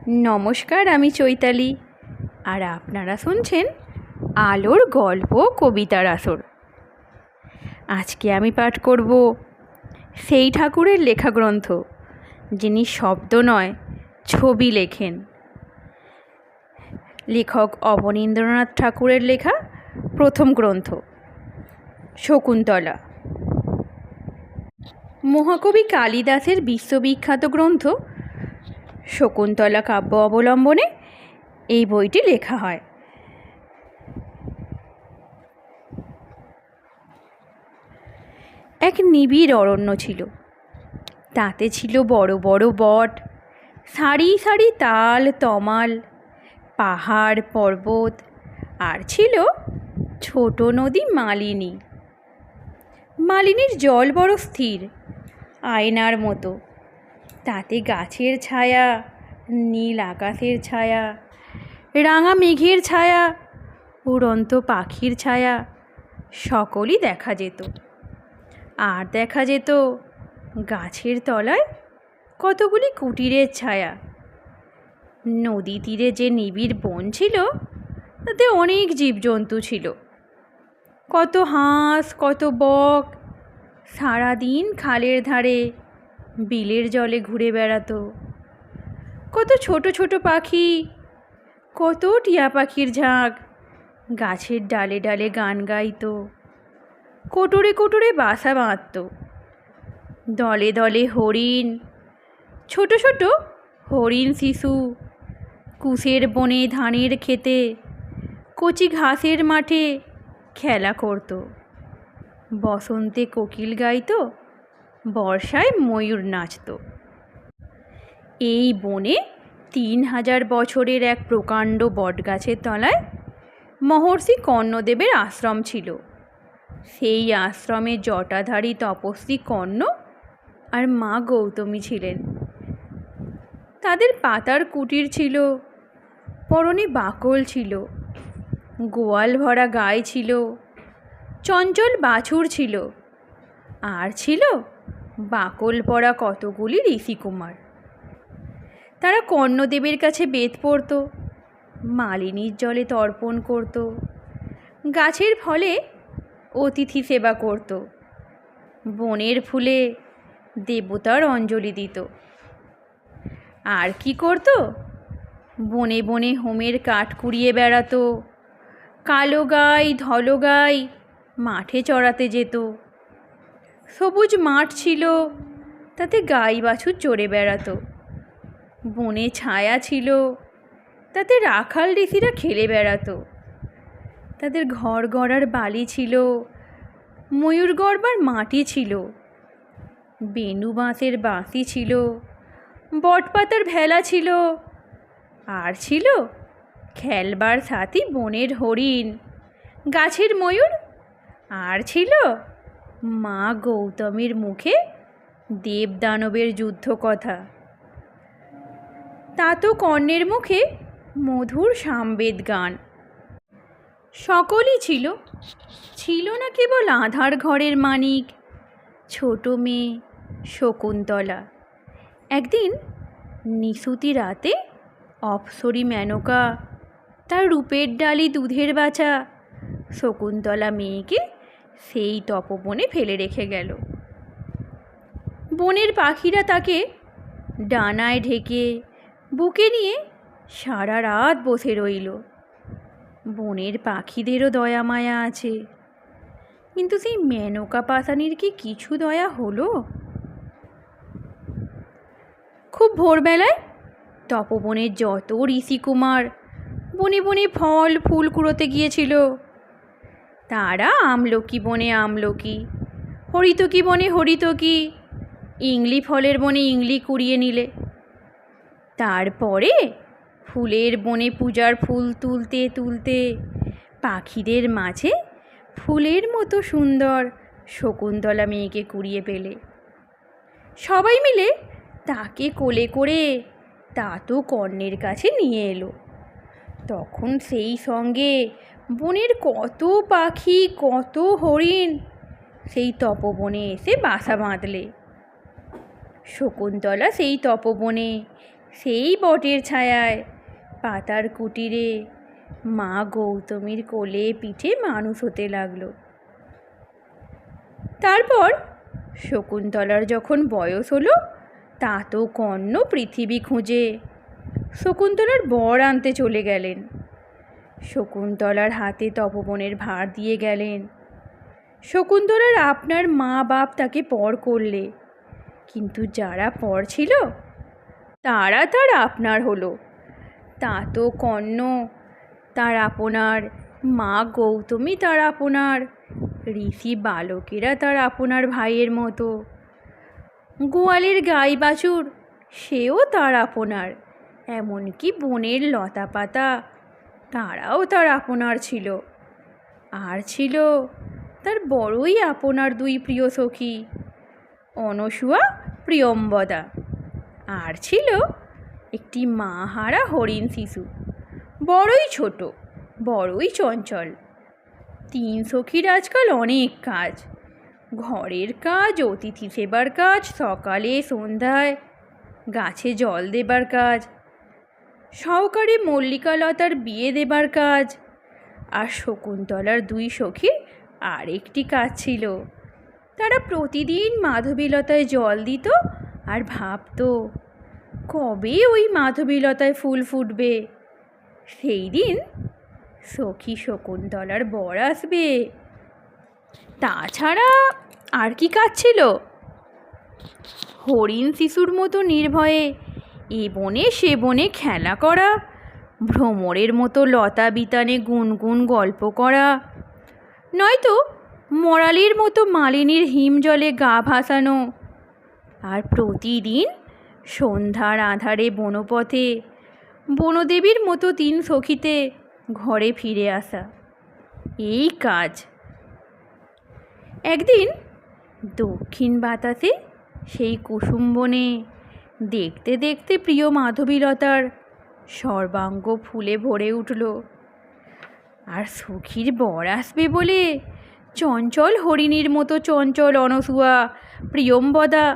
নমস্কার, আমি চৈতালি। আর আপনারা শুনছেন আলোর গল্প কবিতার আসর। আজকে আমি পাঠ করব সেই ঠাকুরের লেখা গ্রন্থ যিনি শব্দ নয় ছবি লেখেন। লেখক অবনীন্দ্রনাথ ঠাকুরের লেখা প্রথম গ্রন্থ শকুন্তলা। মহাকবি কালিদাসের বিশ্ববিখ্যাত গ্রন্থ শকুন্তলা কাব্য অবলম্বনে এই বইটি লেখা হয়। এক নিবিড় অরণ্য ছিল, তাতে ছিল বড় বড় বট, সারি সারি তাল তমাল, পাহাড় পর্বত, আর ছিল ছোট নদী মালিনী। মালিনীর জল বড় স্থির, আয়নার মতো, তাতে গাছের ছায়া, নীল আকাশের ছায়া, রাঙা মেঘের ছায়া, উড়ন্ত পাখির ছায়া সকলই দেখা যেত। আর দেখা যেত গাছের তলায় কতগুলি কুটিরের ছায়া। নদী তীরে যে নিবিড় বন ছিল, তাতে অনেক জীবজন্তু ছিল। কত হাঁস, কত বক সারাদিন খালের ধারে বিলের জলে ঘুরে বেড়াতো। কত ছোট ছোট পাখি, কত টিয়া পাখির ঝাঁক গাছের ডালে ডালে গান গাইতো, কোটরে কোটরে বাসা বাঁধত। দলে দলে হরিণ, ছোট ছোট হরিণ শিশু কুশের বনে ধানের খেতে কচি ঘাসের মাঠে খেলা করত। বসন্তে কোকিল গাইত, বর্ষায় ময়ূর নাচত। এই বনে 3000 বছরের এক প্রকাণ্ড বটগাছের তলায় মহর্ষি কর্ণদেবের আশ্রম ছিল। সেই আশ্রমে জটাধারী তপস্বী কর্ণ আর মা গৌতমী ছিলেন। তাদের পাতার কুটির ছিল, পরনে বাকল ছিল, গোয়াল ভরা গাই ছিল, চঞ্চল বাছুর ছিল, আর ছিল বাকল পরা কতগুলি ঋষিকুমার। তারা কর্ণদেবের কাছে বেদ পড়ত, মালিনীর জলে তর্পণ করত, গাছের ফলে অতিথি সেবা করত, বনের ফুলে দেবতার অঞ্জলি দিত। আর কি করত? বনে বনে হোমের কাঠ কুড়িয়ে বেড়াতো। কালো গাই ধলো গাই মাঠে চড়াতে যেত। সবুজ মাঠ ছিল, তাতে গাই বাছুর চড়ে বেড়াতো। বনে ছায়া ছিল, তাতে রাখাল ঋষিরা খেলে বেড়াতো। তাদের ঘর গড়ার বালি ছিল, ময়ূর গড়বার মাটি ছিল, বেনু বাঁশের বাঁশি ছিল, বটপাতার ভেলা ছিল, আর ছিল খেলবার সাথী বনের হরিণ, গাছের ময়ূর, আর ছিল মা গৌতমীর মুখে দেব দানবের যুদ্ধ কথা। তা তো কর্ণের মুখে মধুর সামবেদ গান। সকলই ছিল, ছিল না কেবল আঁধার ঘরের মানিক ছোট মেয়ে শকুন্তলা। একদিন নিশুতি রাতে অপ্সরী মেনকা তার রূপের ডালি দুধের বাছা শকুন্তলা মেয়েকে সেই তপবনে ফেলে রেখে গেল। বনের পাখিরা তাকে ডানায় ঢেকে বুকে নিয়ে সারা রাত বসে রইল। বনের পাখিদেরও দয়া মায়া আছে, কিন্তু সেই মেনকা পাতানির কি কিছু দয়া হলো? খুব ভোরবেলায় তপবনের যত ঋষিকুমার বনে বনে ফল ফুল কুড়োতে গিয়েছিল। তারা আমলকি বনে আমলকি, হরিতকি বনে হরিতকি, ইংলি ফলের বনে ইংলি কুড়িয়ে নিলে। তারপরে ফুলের বনে পূজার ফুল তুলতে তুলতে পাখিদের মাঝে ফুলের মতো সুন্দর শকুন্তলা মেয়েকে কুড়িয়ে পেলে। সবাই মিলে তাকে কোলে করে তা তো কর্ণের কাছে নিয়ে এলো। তখন সেই সঙ্গে বনের কত পাখি, কত হরিণ সেই তপবনে এসে বাসা বাঁধলে। শকুন্তলা সেই তপবনে সেই বটের ছায়ায় পাতার কুটিরে মা গৌতমীর কোলে পিঠে মানুষ হতে লাগলো। তারপর শকুন্তলার যখন বয়স হলো, তা তো কর্ণ পৃথিবী খুঁজে শকুন্তলার বর আনতে চলে গেলেন। শকুন্তলার হাতে তপবনের ভার দিয়ে গেলেন। শকুন্তলার আপনার মা বাপ তাকে পর করলে, কিন্তু যারা পর ছিল তারা তার আপনার হলো। তা তো কর্ণ তার আপনার, মা গৌতমী তার আপনার, ঋষি বালকেরা তার আপনার ভাইয়ের মতো, গোয়ালের গাই বাছুর সেও তার আপনার, এমনকি বনের লতা পাতা তারাও তার আপনার ছিল। আর ছিল তার বড়ই আপনার দুই প্রিয় সখী, অনসূয়া প্রিয়ম্বদা। আর ছিল একটি মা হারা হরিণ শিশু, বড়ই ছোট, বড়ই চঞ্চল। তিন সখীর আজকাল অনেক কাজ, ঘরের কাজ, অতিথি সেবার কাজ, সকালে সন্ধ্যায় গাছে জল দেবার কাজ, সহকারে মল্লিকালতার বিয়ে দেবার কাজ। আর শকুন্তলার দুই সখীর আর একটি কাজ ছিল, তারা প্রতিদিন মাধবীলতায় জল দিত আর ভাবত কবে ওই মাধবীলতায় ফুল ফুটবে, সেই দিন সখী শকুন্তলার বর আসবে। তাছাড়া আর কি কাজ ছিল? হরিণ শিশুর মতো নির্ভয়ে এ বনে সে বনে খেলা করা, ভ্রমরের মতো লতা বিতানে গুনগুন গল্প করা, নয়তো মরালির মতো মালিনীর হিম জলে গা ভাসানো, আর প্রতিদিন সন্ধ্যার আধারে বনপথে বনদেবীর মতো তিন সখীতে ঘরে ফিরে আসা, এই কাজ। একদিন দক্ষিণ বাতাসে সেই কুসুম বনে দেখতে দেখতে প্রিয় মাধবীলতার সর্বাঙ্গ ফুলে ভরে উঠল। আর সখীর বর আসবে বলে চঞ্চল হরিণীর মতো চঞ্চল অনসূয়া প্রিয়ম্বদা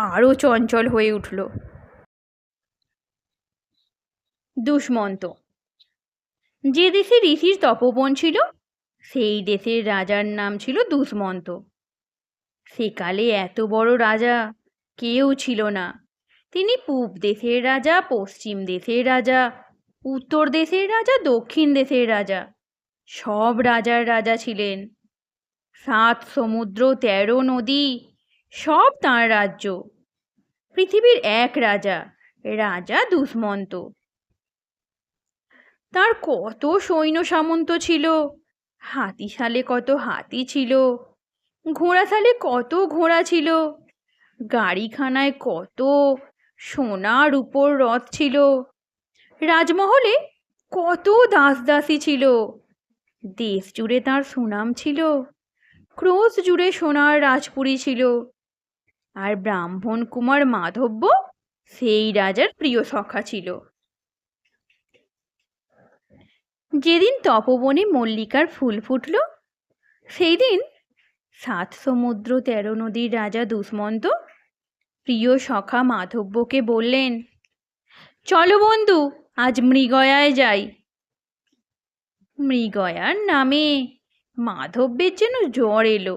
আরও চঞ্চল হয়ে উঠল। দুষ্মন্ত। যে দেশে ঋষির তপবন ছিল সেই দেশের রাজার নাম ছিল দুষ্মন্ত। সেকালে এত বড় রাজা কেউ ছিল না। তিনি পূব দেশের রাজা, পশ্চিম দেশের রাজা, উত্তর দেশের রাজা, দক্ষিণ দেশের রাজা, সব রাজার রাজা ছিলেন। 7 সমুদ্র 13 নদী সব তাঁর রাজ্য। পৃথিবীর এক রাজা, রাজা দুষ্মন্ত। তার কত সৈন্য সামন্ত ছিল, হাতিশালে কত হাতি ছিল, ঘোড়াশালে কত ঘোড়া ছিল, গাড়িখানায় কত সোনার উপর রথ ছিল, রাজমহলে কত দাসদাসী ছিল। দেশ জুড়ে তার সুনাম ছিল, ক্রোশ জুড়ে সোনার রাজপুরী ছিল। আর ব্রাহ্মণ কুমার মাধব্য সেই রাজার প্রিয় সখা ছিল। যেদিন তপবনে মল্লিকার ফুল ফুটল, সেই দিন 7 সমুদ্র 13 নদীর রাজা দুষ্মন্ত প্রিয় সখা মাধব্যকে বললেন, চলো বন্ধু, আজ মৃগয়ায় যাই। মৃগয়ার নামে মাধব্যের যেন জ্বর এলো।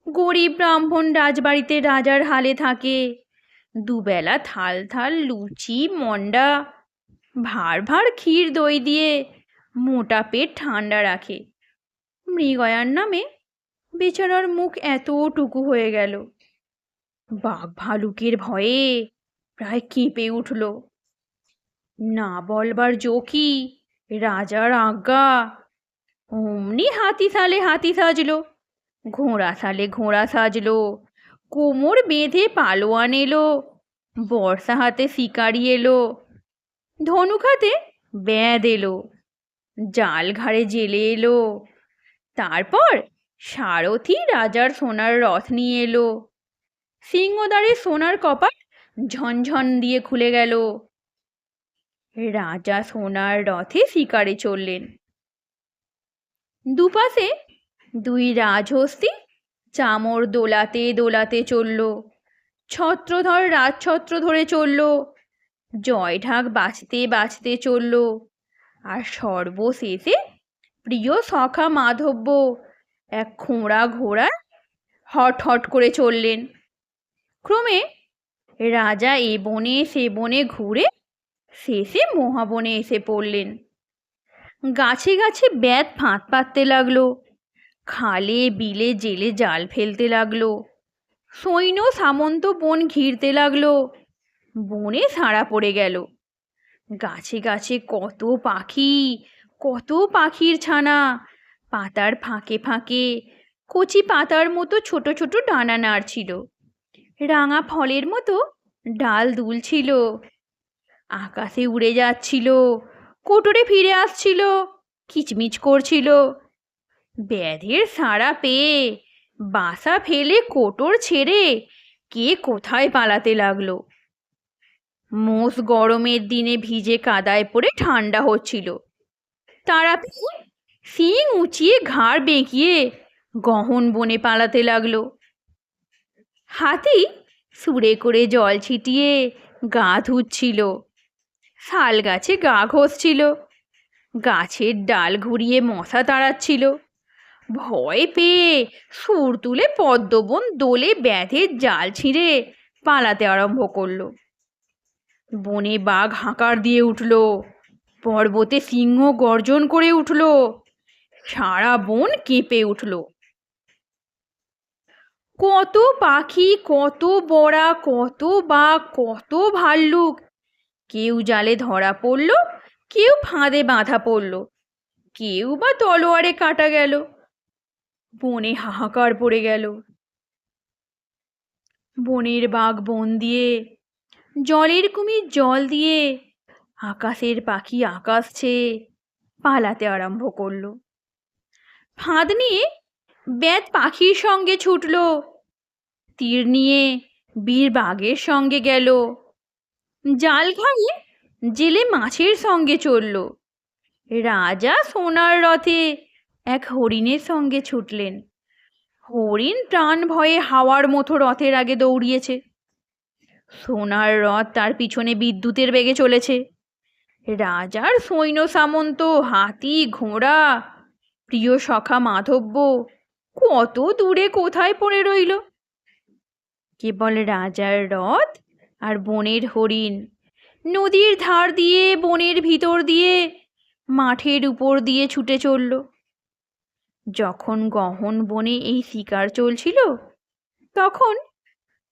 গরিব ব্রাহ্মণ রাজবাড়িতে রাজার হালে থাকে, দুবেলা থাল থাল লুচি মন্ডা, ভার ভার ক্ষীর দই দিয়ে মোটা পেট ঠান্ডা রাখে। মৃগয়ার নামে বেচারার মুখ এতটুকু হয়ে গেল। বাঘ ভালুকের ভয়ে প্রায় কেঁপে উঠল। না বলবার জোকি, রাজার আজ্ঞা। অমনি হাতি সাজলো, ঘোড়া সালে ঘোড়া সাজলো, কোমর বেঁধে পালোয়ান এলো, বর্ষা হাতে শিকারি এলো, ধনুক হাতে ব্যাধ এলো, জাল ঘাড়ে জেলে এলো। তারপর সারথি রাজার সোনার রথ নিয়ে এলো। সিংহদ্বারে সোনার কপাট ঝনঝন দিয়ে খুলে গেল। রাজা সোনার রথে শিকারে চললেন। দুপাশে 2 রাজহস্তি চামর দোলাতে দোলাতে চলল। ছত্রধর রাজছত্র ধরে চলল। জয় ঢাক বাজতে বাজতে চলল, আর সর্বশেষে প্রিয় সখা মাধব্য এক খোঁড়া ঘোড়ায় হট হট করে চললেন। ক্রমে রাজা এ বনে সে বনে ঘুরে শেষে মহাবনে এসে পড়লেন। গাছে গাছে ব্যাত ফাঁদ পাততে লাগলো, খালে বিলে জেলে জাল ফেলতে লাগলো, সৈন্য সামন্ত বন ঘিরতে লাগলো। বনে সাড়া পড়ে গেল। গাছে গাছে কত পাখি, কত পাখির ছানা পাতার ফাঁকে ফাঁকে কচি পাতার মতো ছোট ছোট ডানা নাড়ছিল, রাঙা ফলের মতো ডাল দুলছিল, আকাশে উড়ে যাচ্ছিল, কোটরে ফিরে আসছিল, কিচমিচ করছিল। ব্যাধের সাড়া পেয়ে বাসা ফেলে কোটর ছেড়ে কে কোথায় পালাতে লাগলো। মোষ গরমের দিনে ভিজে কাদায় পড়ে ঠান্ডা হচ্ছিল, তারা শিং উঁচিয়ে ঘাড় বেঁকিয়ে গহন বনে পালাতে লাগলো। হাতি সুরে করে জল ছিটিয়ে গা ধুচ্ছিল, শাল গাছে গা ঘষছিল, গাছের ডাল ঘুরিয়ে মশা তাড়াচ্ছিল। ভয় পেয়ে সুর তুলে পদ্মবন দোলে ব্যাধের জাল ছিঁড়ে পালাতে আরম্ভ করলো। বনে বাঘ হাঁকার দিয়ে উঠল, পর্বতে সিংহ গর্জন করে উঠল, সারা বন কেঁপে উঠল। কত পাখি, কত বড়া, কত বাঘ, কত ভাল্লুক, কেউ জালে ধরা পড়ল, কেউ ফাঁদে বাঁধা পড়ল, কেউ বা তলোয়ারে কাটা গেল। বনে হাহাকার পড়ে গেল। বনের বাঘ বন দিয়ে, জলের কুমির জল দিয়ে, আকাশের পাখি আকাশ ছেয়ে পালাতে আরম্ভ করল। ফাঁদ নিয়ে ব্যাত পাখির সঙ্গে ছুটল, তীর নিয়ে বীর বাঘের সঙ্গে গেল, জাল ঘাড়ে জেলে মাছের সঙ্গে চলল। রাজা সোনার রথে এক হরিণের সঙ্গে ছুটলেন। হরিণ প্রাণ ভয়ে হাওয়ার মতো রথের আগে দৌড়িয়েছে। সোনার রথ তার পিছনে বিদ্যুতের বেগে চলেছে। রাজার সৈন্য সামন্ত, হাতি ঘোড়া, প্রিয় সখা মাধব্য কত দূরে কোথায় পড়ে রইল। কেবল রাজার রথ আর বনের হরিণ নদীর ধার দিয়ে, বনের ভিতর দিয়ে, মাঠের উপর দিয়ে ছুটে চলল। যখন গহন বনে এই শিকার চলছিল, তখন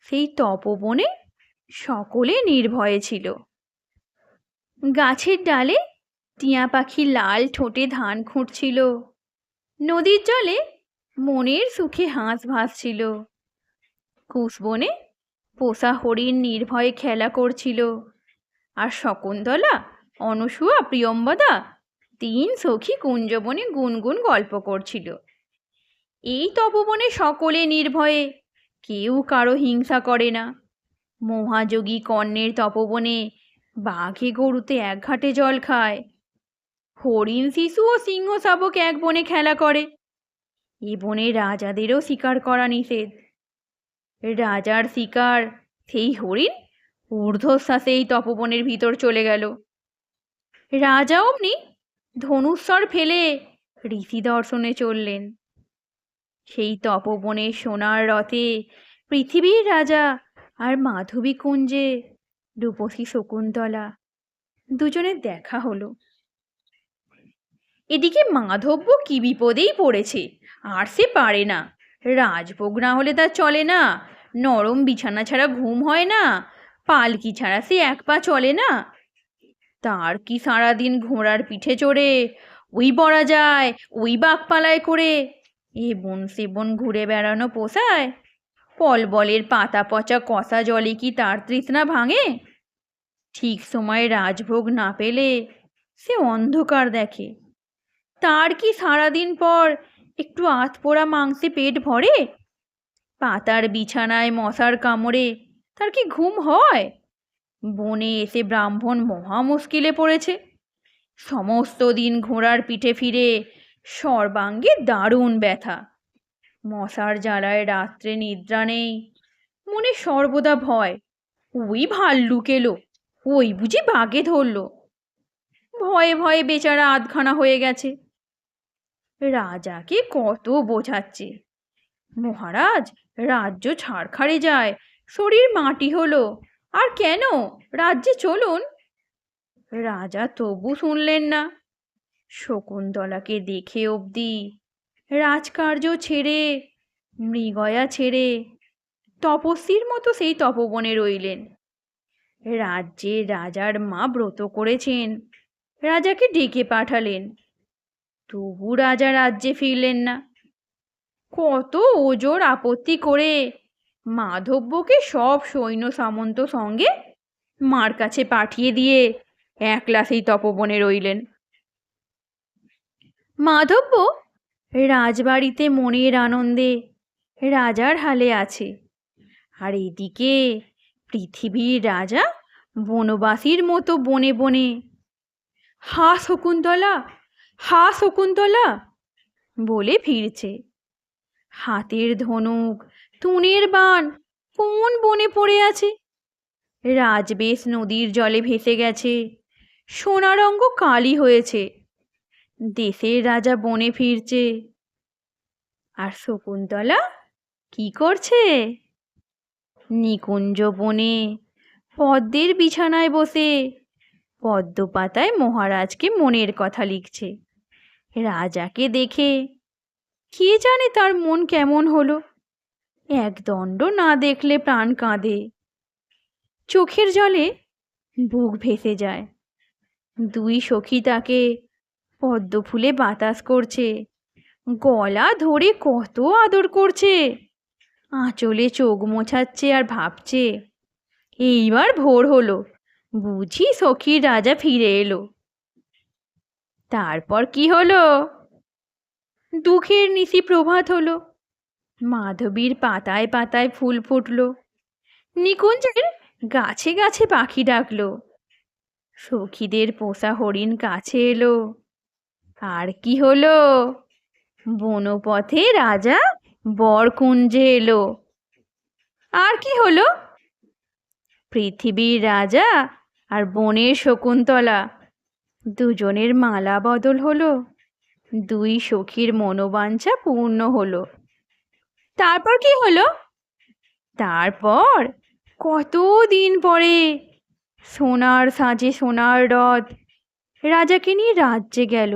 সেই তপবনে সকলে নির্ভয়ে ছিল। গাছের ডালে টিয়া পাখি লাল ঠোঁটে ধান খুঁটছিল, নদীর জলে মনের সুখে হাঁস ভাসছিল, কুশবনে পোষা হরিণ নির্ভয়ে খেলা করছিল, আর শকুন্তলা, অনসূয়া, প্রিয়ম্বদা তিন সখী কুঞ্জবনে গুনগুন গল্প করছিল। এই তপবনে সকলে নির্ভয়ে, কেউ কারো হিংসা করে না। মহাযোগী কর্ণের তপবনে বাঘে গরুতে এক ঘাটে জল খায়, হরিণ শিশু ও সিংহ শাবক এক বনে খেলা করে। এ বনে রাজাদেরও শিকার করা নিষেধ। রাজার শিকার সেই হরিণ ঊর্ধ্বশ্বাসে এই তপবনের ভিতর চলে গেল। রাজা অমনি ধনুস্বর ফেলে ঋষি দর্শনে চললেন। সেই তপবনে সোনার রথে পৃথিবীর রাজা আর মাধবী কুঞ্জে রূপসী শকুন্তলা দুজনের দেখা হলো। এদিকে মাধব্য কি বিপদেই পড়েছে, আর সে পারে না। রাজভোগ না হলে তার চলে না, নরম বিছানা ছাড়া ঘুম হয় না, পালকি ছাড়া সে এক পা চলে না। তার কি সারাদিন ঘোড়ার পিঠে চড়ে ওই বড়া যায়, ওই বাঘপালায় করে এ বন সে বন ঘুরে বেড়ানো পোষায়? পলবলের পাতা পচা কষা জলে কি তার তৃষ্ণা ভাঙে? ঠিক সময়ে রাজভোগ না পেলে সে অন্ধকার দেখে। তার কি সারাদিন পর একটু আধপোড়া মাংসে পেট ভরে? পাতার বিছানায় মশার কামড়ে তার কি ঘুম হয়? বনে এসে ব্রাহ্মণ মহা মুশকিলে পড়েছে। সমস্ত দিন ঘোড়ার পিঠে ফিরে সর্বাঙ্গে দারুণ ব্যথা। মশার জ্বালায় রাত্রে নিদ্রা নেই, মনে সর্বদা ভয়, ওই ভাল্লুক এলো, ওই বুঝি বাগে ধরলো। ভয়ে ভয়ে বেচারা আধখানা হয়ে গেছে। রাজাকে কত বোঝাচ্ছে, মহারাজ রাজ্য ছাড়খাড়ে যায়, শরীর মাটি হলো, আর কেন রাজ্যে চলুন। রাজা তবু শুনলেন না। শকুন্তলাকে দেখে অবধি রাজকার্য ছেড়ে, মৃগয়া ছেড়ে তপস্বীর মতো সেই তপবনে রইলেন। রাজ্যে রাজার মা ব্রত করেছেন, রাজাকে ডেকে পাঠালেন, তবু রাজা রাজ্যে ফিরলেন না। কত ওজোর আপত্তি করে মাধব্যকে সব সৈন্য সামন্ত সঙ্গে মার কাছে পাঠিয়ে দিয়ে একলা সেই তপবনে রইলেন। মাধব্য রাজবাড়িতে মনের আনন্দে রাজার হালে আছে, আর এদিকে পৃথিবীর রাজা বনবাসীর মতো বনে বনে হা শকুন্তলা, হা শকুন্তলা বলে ফিরছে। হাতের ধনুক, তুণের বাণ কোন বনে পড়ে আছে? রাজবেশ নদীর জলে ভেসে গেছে, সোনারঙ্গ কালি হয়েছে। দেশের রাজা বনে ফিরছে, আর শকুন্তলা কি করছে? নিকুঞ্জ বনে পদ্মের বিছানায় বসে পদ্ম পাতায় মহারাজকে মনের কথা লিখছে। রাজাকে দেখে কে জানে তার মন কেমন হলো। একদণ্ড না দেখলে প্রাণ কাঁদে, চোখের জলে বুক ভেসে যায়। দুই সখী তাকে পদ্ম ফুলে বাতাস করছে, গলা ধরে কত আদর করছে, আঁচলে চোখ মোছাচ্ছে আর ভাবছে এইবার ভোর হলো, বুঝি সখীর রাজা ফিরে এলো। তারপর কি হলো? দুঃখের নিশি প্রভাত হলো, মাধবীর পাতায় পাতায় ফুল ফুটলো, নিকুঞ্জের গাছে গাছে পাখি ডাকলো, সখীদের পোষা হরিণ কাছে এলো। আর কি হলো? বনপথে রাজা বরকুঞ্জে এলো। আর কি হলো? পৃথিবীর রাজা আর বনের শকুন্তলা দুজনের মালা বদল হলো, দুই সখীর মনোবাঞ্ছা পূর্ণ হলো। তারপর কি হলো? তারপর কত দিন পরে সোনার সাজে সোনার রথ রাজাকে নিয়ে রাজ্যে গেল,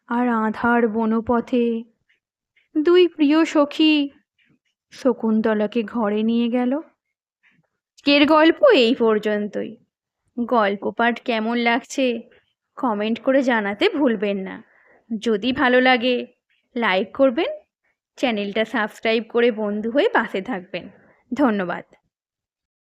আর আঁধার বনপথে দুই প্রিয় সখী শকুন্তলাকে ঘরে নিয়ে গেল। আজকের গল্প এই পর্যন্তই। গল্প পাঠ কেমন লাগছে কমেন্ট করে জানাতে ভুলবেন না। যদি ভালো লাগে লাইক করবেন, চ্যানেলটা সাবস্ক্রাইব করে বন্ধু হয়ে পাশে থাকবেন। ধন্যবাদ।